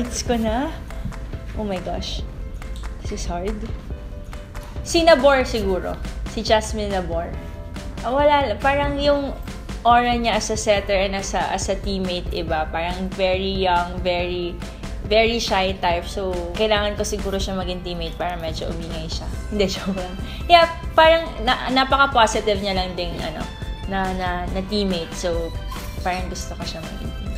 teammates ko na. Oh my gosh. This is hard. Si Nabor siguro. Si Jasmine Nabor. Wala, parang yung aura niya as a setter and as a teammate iba. Parang very young, very shy type. So, kailangan ko siguro siya maging teammate para medyo umingay siya. Hindi, joke lang. Yeah, parang napaka-positive niya lang ding na teammate. So, parang gusto ko siya maging teammate.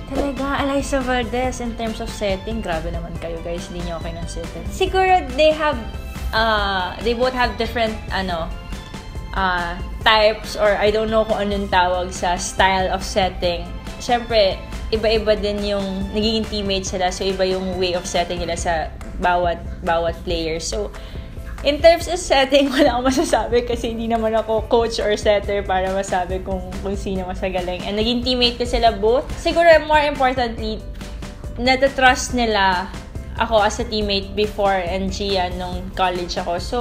Talaga, Alyssa Valdez, in terms of setting, grabe naman kayo guys. Hindi niyo okay ng setting. Siguro, they both have different, types or I don't know kung anong tawag sa style of setting. Siyempre, iba-iba din yung nagiging teammates sila. So, iba yung way of setting nila sa bawat player. So, in terms of setting, wala akong masasabi kasi hindi naman ako coach or setter para masabi kung sino mas magaling. And naging teammate ko sila both. Siguro, more importantly, natatrust nila ako as a teammate before and Gia nung college ako. So,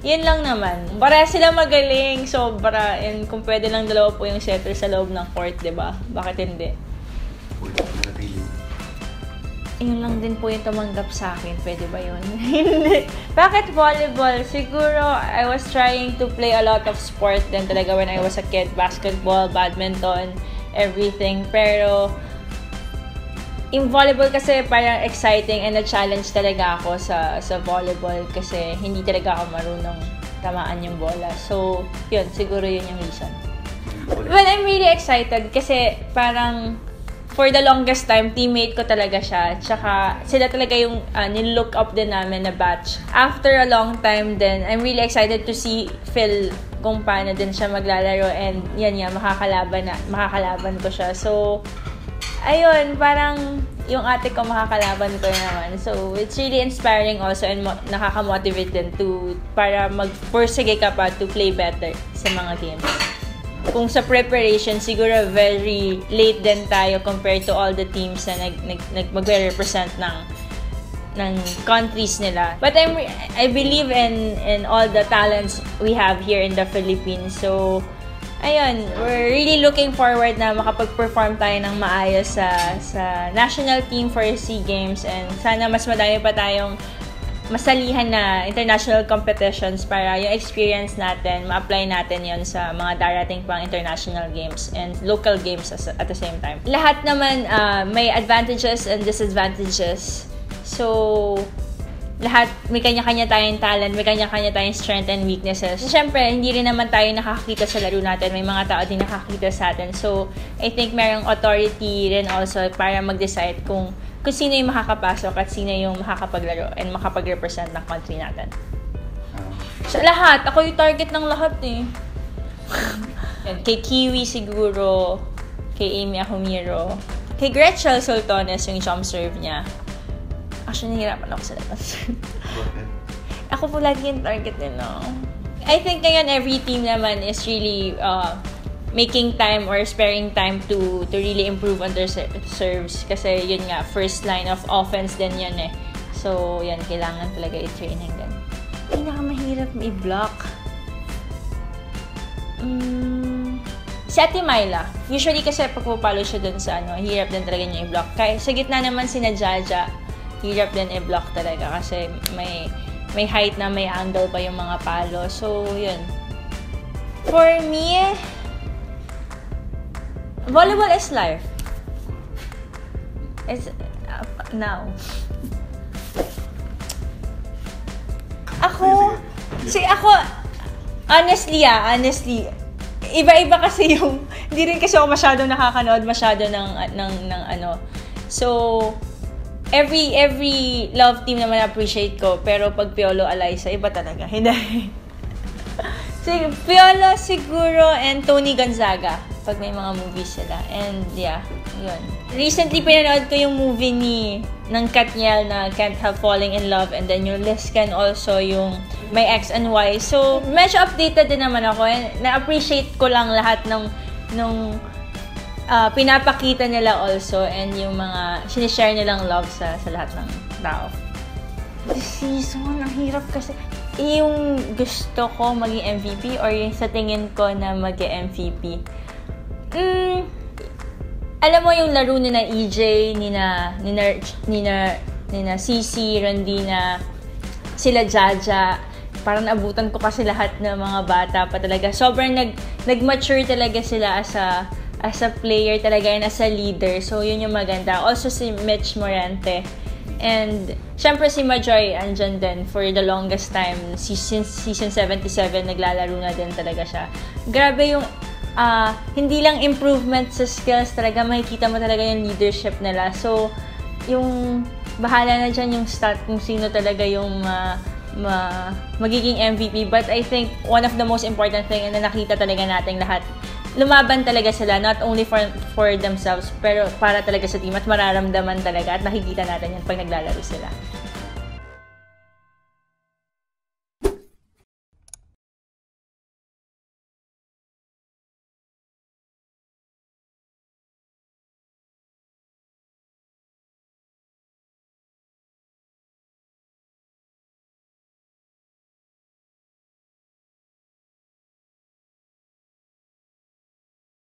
yun lang naman. Para sila magaling. So, and kung pwede lang dalawa po yung setter sa loob ng court, diba? Bakit hindi? Yun lang din po yung tumanggap sa akin. Pwede ba yun? Hindi. Bakit volleyball? Siguro, I was trying to play a lot of sport din talaga when I was a kid. Basketball, badminton, everything. Pero, yung volleyball kasi parang exciting and na-challenge talaga ako sa volleyball kasi hindi talaga ako marunong tamaan yung bola. So, yun. Siguro yun yung reason. Well, I'm really excited kasi parang for the longest time, teammate ko talaga siya. Tsaka, sila talaga yung nilook up din namin na batch. After a long time din, I'm really excited to see Phil kung paano din siya maglalaro and yan nga, makakalaban ko siya. So, ayun, parang yung ate ko makakalaban ko naman. So, it's really inspiring also and nakaka-motivate din para mag-pursige ka pa to play better sa mga games. Kung sa preparation, siguro very late din tayo compared to all the teams na magre-represent ng countries nila. But I believe in all the talents we have here in the Philippines. So, ayun, we're really looking forward na makapag-perform tayo ng maayos sa national team for SEA Games and sana mas madami pa tayong masalihan na international competitions para yung experience natin, ma-apply natin yon sa mga darating pang international games and local games at the same time. Lahat naman may advantages and disadvantages. So, lahat, may kanya-kanya tayong talent, may kanya-kanya tayong strength and weaknesses. Siyempre, hindi rin naman tayo nakakakita sa laro natin. May mga tao din nakakita sa atin. So, I think merong authority rin also para mag-decide kung sino yung makakapasok at sino yung makakapaglaro and makapag-represent ng country natin. Sa lahat. Ako yung target ng lahat eh. Kay Kiwi siguro, kay Amy Ahumiro, kay Gretchen Soltones yung jump serve niya. Actually, nahihirapan ako sa labas. Ako po lagi yung target nila. I think ngayon every team naman is really making time or sparing time to really improve on their serves. Kasi yun nga, first line of offense din yun eh. So, yan, kailangan talaga i-training din. Pinakamahirap i-block. Si Ate Myla. Usually kasi pagpapalo siya dun sa hirap din talaga niya i-block. Kaya sa gitna naman si Jaja, hirap din i-block talaga kasi may height na may angle pa yung mga palo. So, yun. For me, volleyball is life. It's now. Honestly, iba-iba kasi yung, hindi rin kasi ako masyado nakakanood ng So, every love team naman appreciate ko, pero pag Piolo, Alyssa, iba talaga. Hindi. Piolo siguro and Tony Gonzaga pag may mga movies sila. And yeah, yun. Recently, pinanood ko yung movie ng Katniel na Can't Help Falling in Love and then yung Liscan also yung My X and Y. So, medyo updated din naman ako and na-appreciate ko lang lahat nung pinapakita nila also and yung mga sinishare nilang love sa lahat ng tao. This season, ang hirap kasi. Yung gusto ko maging MVP or yung sa tingin ko na mag-MVP? alam mo yung laro ni na EJ, ni na CC, Rondina, sila Jaja, parang naabutan ko kasi lahat ng mga bata pa talaga. Sobrang nag-mature talaga sila as a player talaga and as a leader. So, yun yung maganda. Also, si Mitch Morante. And, syempre si Majoy, andyan din for the longest time. Season 77, naglalaro na din talaga siya. Grabe yung, hindi lang improvement sa skills, talaga makikita mo talaga yung leadership nila. So, yung, bahala na dyan yung stat kung sino talaga yung magiging MVP. But I think, one of the most important thing na nakita talaga natin lahat, lumaban talaga sila, not only for themselves, pero para talaga sa team at mararamdaman talaga at nakikita natin yan pag naglalaro sila.